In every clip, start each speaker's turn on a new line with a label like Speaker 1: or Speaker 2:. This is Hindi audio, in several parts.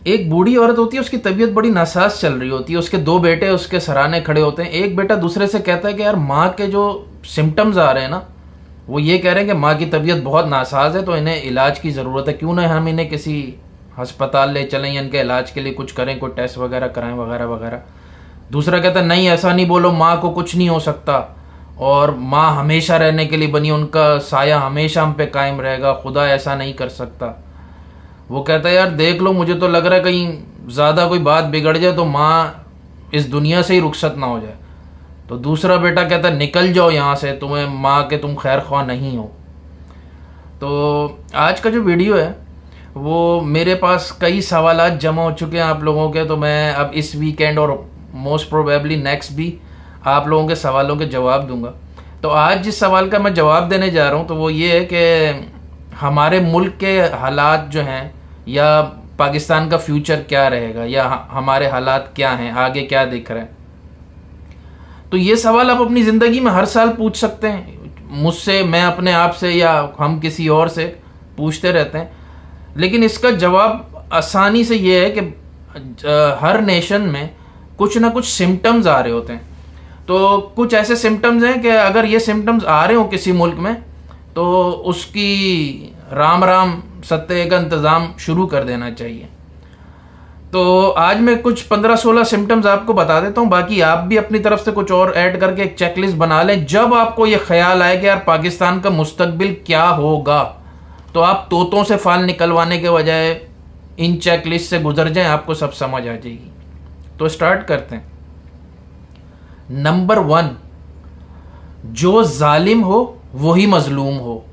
Speaker 1: एक बूढ़ी औरत होती है, उसकी तबीयत बड़ी नासाज चल रही होती है, उसके दो बेटे उसके सराहने खड़े होते हैं। एक बेटा दूसरे से कहता है कि यार माँ के जो सिम्टम्स आ रहे हैं ना, वो ये कह रहे हैं कि माँ की तबीयत बहुत नासाज है, तो इन्हें इलाज की ज़रूरत है, क्यों ना हम इन्हें किसी अस्पताल ले चलें या इनके इलाज के लिए कुछ करें, कोई टेस्ट वगैरह कराएं वगैरह वगैरह। दूसरा कहता है नहीं ऐसा नहीं बोलो, माँ को कुछ नहीं हो सकता और माँ हमेशा रहने के लिए बनी, उनका साया हमेशा हम पे कायम रहेगा, खुदा ऐसा नहीं कर सकता। वो कहता है यार देख लो, मुझे तो लग रहा है कहीं ज़्यादा कोई बात बिगड़ जाए तो माँ इस दुनिया से ही रुखसत ना हो जाए। तो दूसरा बेटा कहता है निकल जाओ यहाँ से, तुम्हें माँ के तुम खैर ख्वाह नहीं हो। तो आज का जो वीडियो है वो मेरे पास कई सवालात जमा हो चुके हैं आप लोगों के, तो मैं अब इस वीकेंड और मोस्ट प्रोबेबली नेक्स्ट भी आप लोगों के सवालों के जवाब दूंगा। तो आज जिस सवाल का मैं जवाब देने जा रहा हूँ तो वो ये है कि हमारे मुल्क के हालात जो हैं या पाकिस्तान का फ्यूचर क्या रहेगा या हमारे हालात क्या हैं, आगे क्या दिख रहा है। तो ये सवाल आप अपनी ज़िंदगी में हर साल पूछ सकते हैं मुझसे, मैं अपने आप से या हम किसी और से पूछते रहते हैं, लेकिन इसका जवाब आसानी से ये है कि हर नेशन में कुछ ना कुछ सिम्टम्स आ रहे होते हैं। तो कुछ ऐसे सिम्टम्स हैं कि अगर ये सिम्टम्स आ रहे हो किसी मुल्क में तो उसकी राम राम सत्ते का इंतज़ाम शुरू कर देना चाहिए। तो आज मैं कुछ 15-16 सिम्टम्स आपको बता देता हूँ, बाकी आप भी अपनी तरफ से कुछ और ऐड करके एक चेकलिस्ट बना लें। जब आपको ये ख्याल आए कि यार पाकिस्तान का मुस्तकबिल क्या होगा, तो आप तोतों से फाल निकलवाने के बजाय इन चेकलिस्ट से गुजर जाएं, आपको सब समझ आ जाएगी। तो स्टार्ट करते हैं। नंबर 1, जो जालिम हो वही मजलूम हो।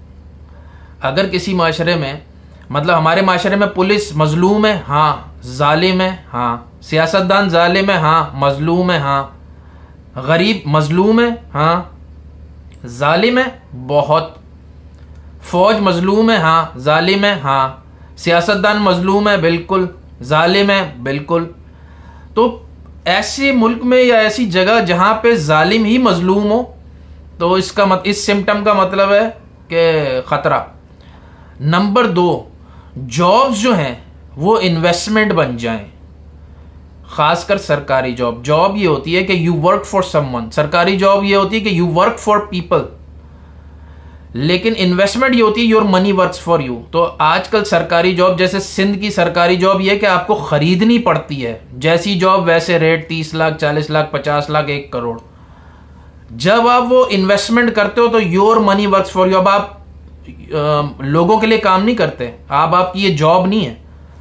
Speaker 1: अगर किसी माशरे में, मतलब हमारे माशरे में पुलिस मजलूम है, हाँ, जालिम है, हाँ, सियासतदान जालिम है, हाँ, मजलूम है, हाँ, गरीब मजलूम है, हाँ, जालिम है बहुत, फौज मजलूम है, हाँ, जालिम है, हाँ, सियासतदान मजलूम है बिल्कुल, जालिम है बिल्कुल। तो ऐसे मुल्क में या ऐसी जगह जहां पे जालिम ही मजलूम हो, तो इसका इस सिम्टम का मतलब है कि खतरा। नंबर 2, जॉब्स जो हैं वो इन्वेस्टमेंट बन जाएं, खासकर सरकारी जॉब। जॉब ये होती है कि यू वर्क फॉर समवन, सरकारी जॉब ये होती है कि यू वर्क फॉर पीपल, लेकिन इन्वेस्टमेंट ये होती है your money works for you. तो आजकल सरकारी जॉब, जैसे सिंध की सरकारी जॉब ये है कि आपको खरीदनी पड़ती है, जैसी जॉब वैसे रेट, 30 लाख, 40 लाख, 50 लाख, 1 करोड़। जब आप वो इन्वेस्टमेंट करते हो तो your money works for you. अब आप लोगों के लिए काम नहीं करते, अब आपकी ये जॉब नहीं है,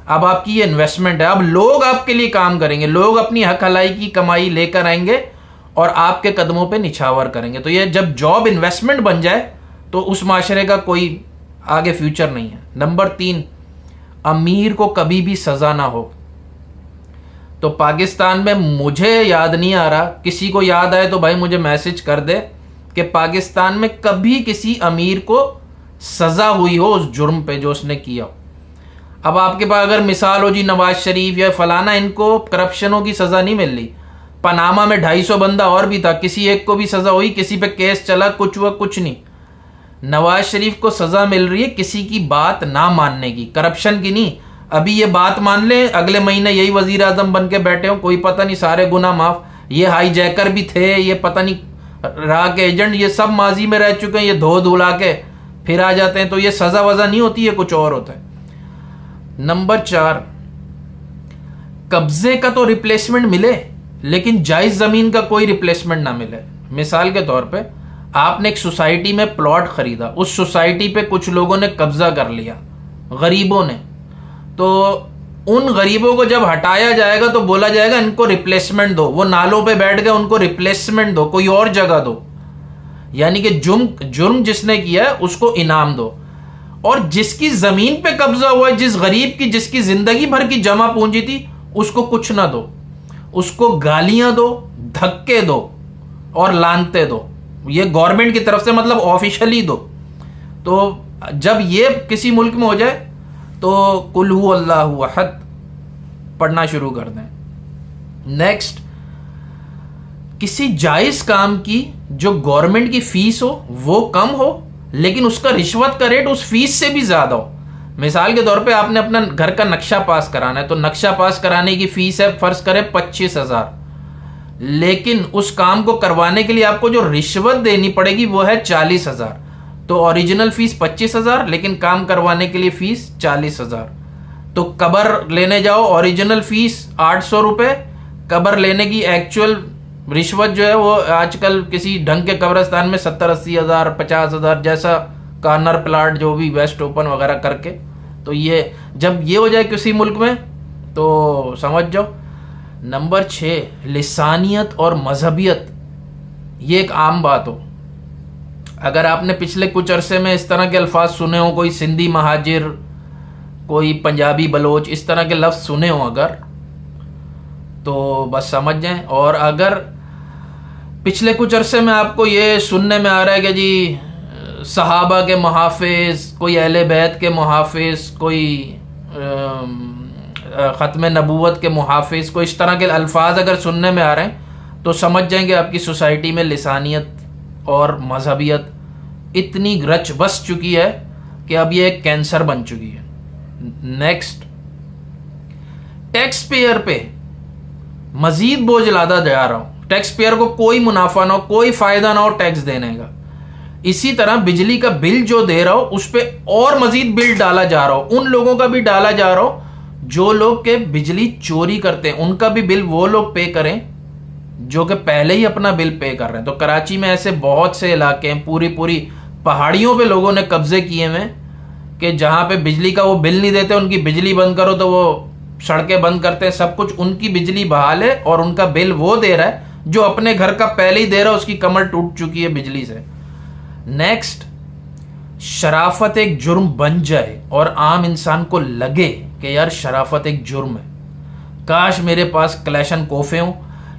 Speaker 1: अब आपकी ये इन्वेस्टमेंट है। अब लोग आपके लिए काम करेंगे, लोग अपनी हक हलाई की कमाई लेकर आएंगे और आपके कदमों पे निछावर करेंगे। तो ये जब जॉब इन्वेस्टमेंट बन जाए तो उस माशरे का कोई आगे फ्यूचर नहीं है। नंबर 3, अमीर को कभी भी सजा ना हो। तो पाकिस्तान में मुझे याद नहीं आ रहा, किसी को याद आए तो भाई मुझे मैसेज कर दे कि पाकिस्तान में कभी किसी अमीर को सजा हुई हो उस जुर्म पे जो उसने किया। अब आपके पास अगर मिसाल हो जी नवाज शरीफ या फलाना, इनको करप्शनों की सजा नहीं मिल रही। पनामा में 250 बंदा और भी था, किसी एक को भी सजा हुई, किसी पे केस चला, कुछ हुआ, कुछ नहीं। नवाज शरीफ को सजा मिल रही है किसी की बात ना मानने की, करप्शन की नहीं। अभी ये बात मान ले, अगले महीने यही वजीर आजम बन के बैठे हो, कोई पता नहीं, सारे गुना माफ। ये हाईजैकर भी थे, ये पता नहीं राह के एजेंट, ये सब माजी में रह चुके हैं, ये धो धुला के फिर आ जाते हैं। तो ये सजा वजा नहीं होती है, कुछ और होता है। नंबर 4, कब्जे का तो रिप्लेसमेंट मिले लेकिन जायज जमीन का कोई रिप्लेसमेंट ना मिले। मिसाल के तौर पे आपने एक सोसाइटी में प्लॉट खरीदा, उस सोसाइटी पे कुछ लोगों ने कब्जा कर लिया, गरीबों ने, तो उन गरीबों को जब हटाया जाएगा तो बोला जाएगा इनको रिप्लेसमेंट दो। वो नालों पे बैठ गए, उनको रिप्लेसमेंट दो, कोई और जगह दो। यानी कि जुर्म जिसने किया है उसको इनाम दो। और जिसकी जमीन पे कब्जा हुआ है, जिस गरीब की, जिसकी जिंदगी भर की जमा पूंजी थी, उसको कुछ ना दो, उसको गालियां दो, धक्के दो और लानते दो। ये गवर्नमेंट की तरफ से, मतलब ऑफिशियली दो। तो जब ये किसी मुल्क में हो जाए तो कुल हु अल्लाहु अहद पढ़ना शुरू कर दें। नेक्स्ट, किसी जायज काम की जो गवर्नमेंट की फीस हो वो कम हो, लेकिन उसका रिश्वत का रेट उस फीस से भी ज्यादा हो। मिसाल के तौर पे आपने अपना घर का नक्शा पास कराना है, तो नक्शा पास कराने की फीस है फर्ज करें 25,000, लेकिन उस काम को करवाने के लिए आपको जो रिश्वत देनी पड़ेगी वो है 40,000। तो ओरिजिनल फीस 25,000, लेकिन काम करवाने के लिए फीस 40,000। तो कबर लेने जाओ, ओरिजिनल फीस 800 रुपए, कबर लेने की एक्चुअल रिश्वत जो है वो आजकल किसी ढंग के कब्रिस्तान में 70-80 हजार 50,000 जैसा कार्नर प्लाट जो भी वेस्ट ओपन वगैरह करके। तो ये जब ये हो जाए किसी मुल्क में तो समझ जाओ। नंबर 6, लिसानियत और मजहबियत, ये एक आम बात हो। अगर आपने पिछले कुछ अरसे में इस तरह के अल्फाज सुने हो, कोई सिंधी महाजिर, कोई पंजाबी बलोच, इस तरह के लफ्ज सुने हो अगर, तो बस समझ जाएं। और अगर पिछले कुछ अरसे में आपको ये सुनने में आ रहा है कि जी सहाबा के मुहाफिज, कोई अहले बैत के मुहाफिज, कोई ख़त्म नबूवत के मुहाफिज, कोई इस तरह के अल्फाज अगर सुनने में आ रहे हैं तो समझ जाएंगे आपकी सोसाइटी में लिसानियत और मजहबियत इतनी रच बस चुकी है कि अब ये एक कैंसर बन चुकी है। नेक्स्ट, टैक्स पेयर पे मजीद बोझ लादा जा रहा हो। टैक्स पेयर को कोई मुनाफा ना हो, कोई फायदा ना हो टैक्स देने का। इसी तरह बिजली का बिल जो दे रहा हो उस पर और मजीद बिल डाला जा रहा हो, उन लोगों का भी डाला जा रहा हो जो लोग के बिजली चोरी करते हैं, उनका भी बिल वो लोग पे करें जो कि पहले ही अपना बिल पे कर रहे हैं। तो कराची में ऐसे बहुत से इलाके हैं, पूरी पहाड़ियों पे लोगों ने कब्जे किए हुए कि जहां पे बिजली का वो बिल नहीं देते, उनकी बिजली बंद करो तो वो सड़कें बंद करते हैं, सब कुछ उनकी बिजली बहाल है और उनका बिल वो दे रहा है जो अपने घर का पहले ही दे रहा है, उसकी कमर टूट चुकी है बिजली से। नेक्स्ट, शराफत एक जुर्म बन जाए और आम इंसान को लगे कि यार शराफत एक जुर्म है, काश मेरे पास क्लैशन कोफे हो,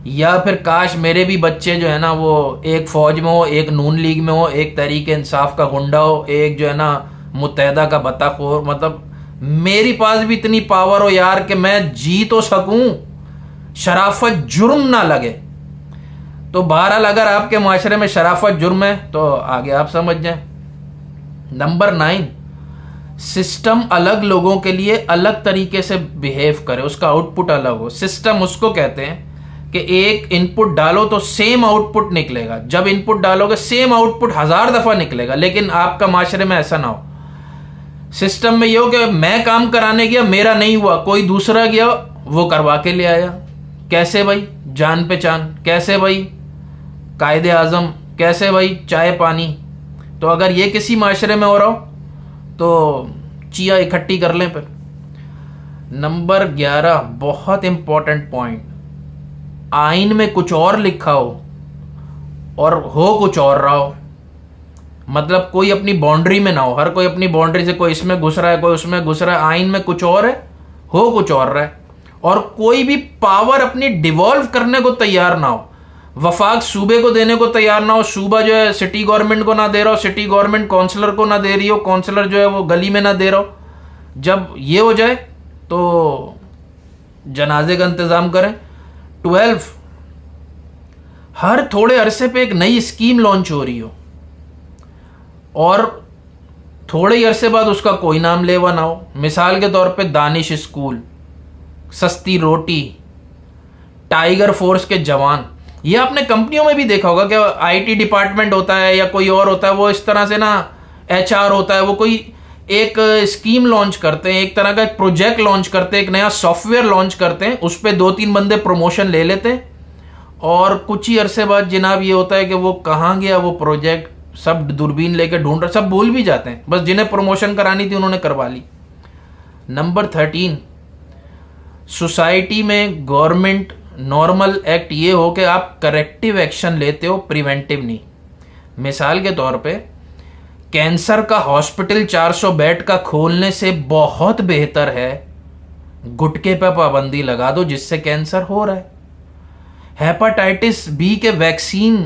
Speaker 1: या फिर काश मेरे भी बच्चे जो है ना वो एक फौज में हो, एक नून लीग में हो, एक तहरीक इंसाफ का गुंडा हो, एक जो है ना मुत्तहदा का बत्ताखोर, मतलब मेरी पास भी इतनी पावर हो यार कि मैं जी तो सकूं, शराफत जुर्म ना लगे। तो बहरहाल अगर आपके माशरे में शराफत जुर्म है तो आगे आप समझ जाएं। नंबर 9, सिस्टम अलग लोगों के लिए अलग तरीके से बिहेव करे, उसका आउटपुट अलग हो। सिस्टम उसको कहते हैं कि एक इनपुट डालो तो सेम आउटपुट निकलेगा, जब इनपुट डालोगे सेम आउटपुट 1000 दफा निकलेगा, लेकिन आपका माशरे में ऐसा ना हो। सिस्टम में ये हो कि मैं काम कराने गया, मेरा नहीं हुआ, कोई दूसरा गया वो करवा के ले आया। कैसे भाई? जान पहचान। कैसे भाई? कायदे आजम। कैसे भाई? चाय पानी। तो अगर ये किसी माशरे में हो रहा हो तो चिया इकट्ठी कर लें। फिर नंबर 11, बहुत इंपॉर्टेंट पॉइंट, आइन में कुछ और लिखा हो और हो कुछ और रहा हो, मतलब कोई अपनी बाउंड्री में ना हो, हर कोई अपनी बाउंड्री से, कोई इसमें घुस रहा है, कोई उसमें घुस रहा है, आइन में कुछ और है, हो कुछ और रहा है, और कोई भी पावर अपनी डिवॉल्व करने को तैयार ना हो, वफाक सूबे को देने को तैयार ना हो, सूबा जो है सिटी गवर्नमेंट को ना दे रहा हो, सिटी गवर्नमेंट काउंसलर को ना दे रही हो, काउंसलर जो है वो गली में ना दे रहा हो। जब ये हो जाए तो जनाजे का इंतजाम करें। 12, हर थोड़े अरसे पे एक नई स्कीम लॉन्च हो रही हो और थोड़े ही अरसे बाद उसका कोई नाम लेवा ना हो। मिसाल के तौर पे दानिश स्कूल, सस्ती रोटी, टाइगर फोर्स के जवान। ये आपने कंपनियों में भी देखा होगा कि आईटी डिपार्टमेंट होता है या कोई और होता है, वो इस तरह से ना एचआर होता है, वो कोई एक स्कीम लॉन्च करते हैं, एक तरह का प्रोजेक्ट लॉन्च करते हैं, एक नया सॉफ्टवेयर लॉन्च करते हैं, उस पर 2-3 बंदे प्रमोशन ले लेते हैं और कुछ ही अरसे बाद जनाब ये होता है कि वो कहाँ गया वो प्रोजेक्ट, सब दूरबीन लेके ढूंढ रहे, सब भूल भी जाते हैं, बस जिन्हें प्रमोशन करानी थी उन्होंने करवा ली। नंबर 13, सोसाइटी में गवर्नमेंट नॉर्मल एक्ट ये हो कि आप करेक्टिव एक्शन लेते हो, प्रिवेंटिव नहीं। मिसाल के तौर पे कैंसर का हॉस्पिटल 400 बेड का खोलने से बहुत बेहतर है गुटखे पे पाबंदी लगा दो जिससे कैंसर हो रहा है। हेपेटाइटिस बी के वैक्सीन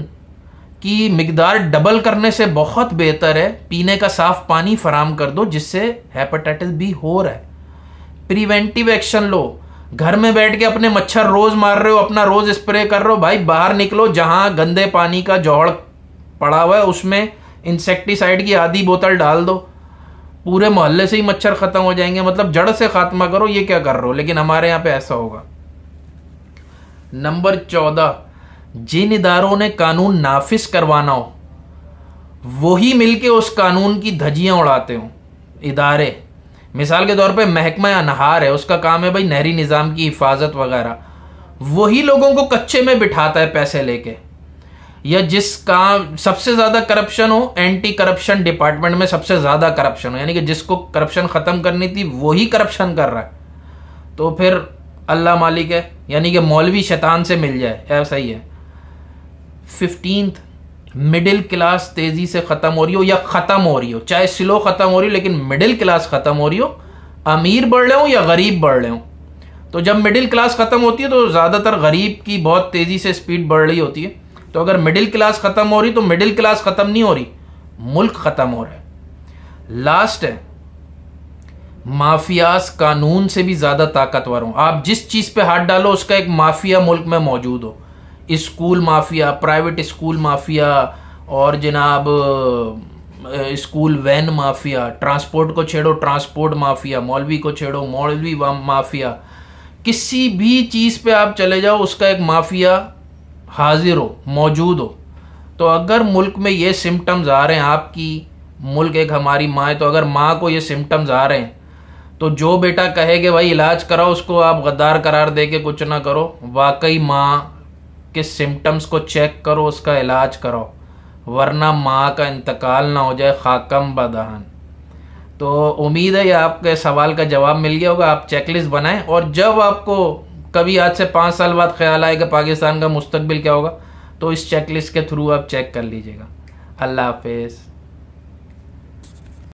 Speaker 1: की मिकदार डबल करने से बहुत बेहतर है पीने का साफ पानी फराम कर दो जिससे हेपेटाइटिस बी हो रहा है। प्रिवेंटिव एक्शन लो। घर में बैठ के अपने मच्छर रोज मार रहे हो, अपना रोज स्प्रे कर रहे हो, भाई बाहर निकलो, जहां गंदे पानी का जौहड़ पड़ा हुआ है उसमें इंसेक्टिसाइड की आधी बोतल डाल दो, पूरे मोहल्ले से ही मच्छर खत्म हो जाएंगे, मतलब जड़ से खात्मा करो, ये क्या कर रहे हो। लेकिन हमारे यहाँ पे ऐसा होगा। नंबर 14, जिन इदारों ने कानून नाफिज करवाना हो वही मिलके उस कानून की धज्जियां उड़ाते हो। इदारे, मिसाल के तौर पे महकमा अनहार है, उसका काम है भाई नहरी निज़ाम की हिफाजत वगैरह, वही लोगों को कच्चे में बिठाता है पैसे लेके। या जिस काम सबसे ज़्यादा करप्शन हो, एंटी करप्शन डिपार्टमेंट में सबसे ज़्यादा करप्शन हो, यानी कि जिसको करप्शन ख़त्म करनी थी वही करप्शन कर रहा है, तो फिर अल्लाह मालिक है, यानी कि मौलवी शैतान से मिल जाए, ऐसा ही है। 15th, मिडिल क्लास तेजी से खत्म हो रही हो या खत्म हो रही हो, चाहे स्लो खत्म हो रही हो लेकिन मिडिल क्लास खत्म हो रही हो। अमीर बढ़ रहे हो या गरीब बढ़ रहे हो, तो जब मिडिल क्लास खत्म होती है तो ज्यादातर गरीब की बहुत तेजी से स्पीड बढ़ रही होती है। तो अगर मिडिल क्लास खत्म हो रही तो मिडिल क्लास खत्म नहीं हो रही, मुल्क खत्म हो रहा है। लास्ट है, माफियास कानून से भी ज्यादा ताकतवर हो। आप जिस चीज पे हाथ डालो उसका एक माफिया मुल्क में मौजूद हो। School mafia, private school mafia, और जनाब स्कूल वैन माफिया, ट्रांसपोर्ट को छेड़ो ट्रांसपोर्ट माफिया, मौलवी को छेड़ो मौलवी माफिया, किसी भी चीज़ पे आप चले जाओ उसका एक माफिया हाजिर हो, मौजूद हो। तो अगर मुल्क में ये सिम्टम्स आ रहे हैं, आपकी मुल्क एक हमारी माँ है, तो अगर माँ को ये सिम्टम्स आ रहे हैं तो जो बेटा कहे कि भाई इलाज कराओ, उसको आप गद्दार करार दे के कुछ ना करो। वाकई माँ के सिम्टम्स को चेक करो, उसका इलाज करो, वरना माँ का इंतकाल ना हो जाए खाकम बदहन। तो उम्मीद है ये आपके सवाल का जवाब मिल गया होगा। आप चेकलिस्ट बनाएं, और जब आपको कभी आज से 5 साल बाद ख्याल आए कि पाकिस्तान का मुस्तकबिल क्या होगा, तो इस चेकलिस्ट के थ्रू आप चेक कर लीजिएगा। अल्लाह हाफिज़।